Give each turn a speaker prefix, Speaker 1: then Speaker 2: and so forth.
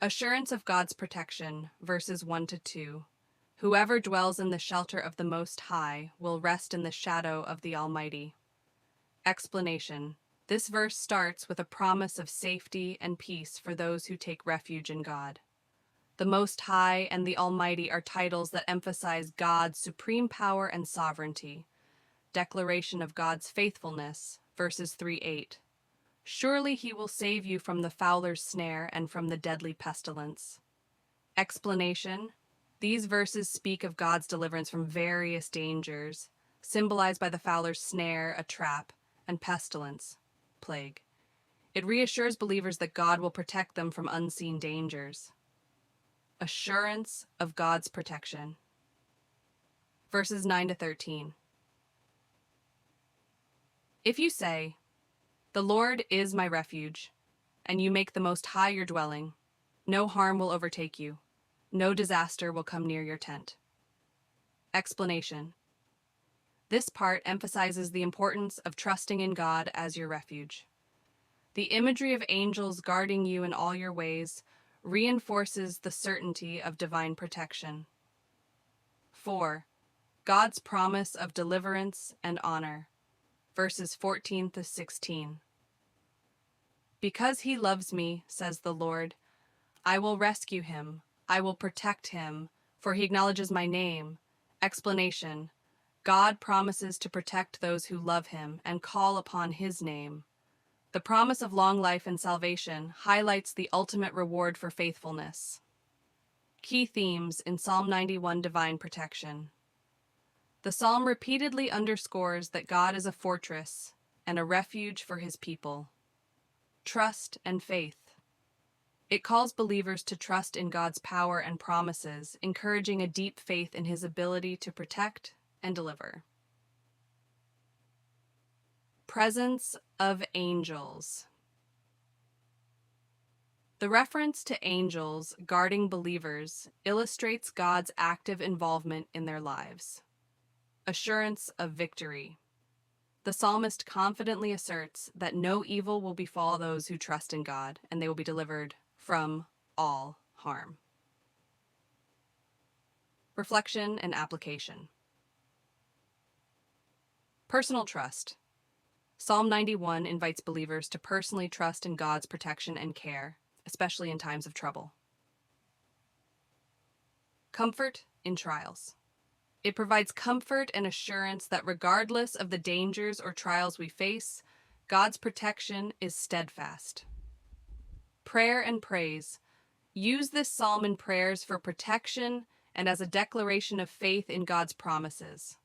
Speaker 1: Assurance of God's protection, verses 1 to 2. Whoever dwells in the shelter of the Most High will rest in the shadow of the Almighty. Explanation. This verse starts with a promise of safety and peace for those who take refuge in God. The Most High and the Almighty are titles that emphasize God's supreme power and sovereignty. Declaration of God's faithfulness, verses 3-8. Surely he will save you from the fowler's snare and from the deadly pestilence. Explanation. These verses speak of God's deliverance from various dangers, symbolized by the fowler's snare, a trap, and pestilence, plague. It reassures believers that God will protect them from unseen dangers. Assurance of God's protection. Verses 9 to 13. If you say, "The Lord is my refuge," and you make the Most High your dwelling, no harm will overtake you, no disaster will come near your tent. Explanation. This part emphasizes the importance of trusting in God as your refuge. The imagery of angels guarding you in all your ways reinforces the certainty of divine protection. 4. God's promise of deliverance and honor, verses 14 to 16. Because he loves me, says the Lord, I will rescue him, I will protect him, for he acknowledges my name. Explanation. God promises to protect those who love him and call upon his name. The promise of long life and salvation highlights the ultimate reward for faithfulness. Key themes in Psalm 91: Divine Protection. The psalm repeatedly underscores that God is a fortress and a refuge for his people. Trust and faith. It calls believers to trust in God's power and promises, encouraging a deep faith in his ability to protect and deliver. Presence of angels. The reference to angels guarding believers illustrates God's active involvement in their lives. Assurance of victory. The psalmist confidently asserts that no evil will befall those who trust in God, and they will be delivered from all harm. Reflection and application. Personal trust. Psalm 91 invites believers to personally trust in God's protection and care, especially in times of trouble. Comfort in trials. It provides comfort and assurance that regardless of the dangers or trials we face, God's protection is steadfast. Prayer and praise. Use this psalm in prayers for protection and as a declaration of faith in God's promises.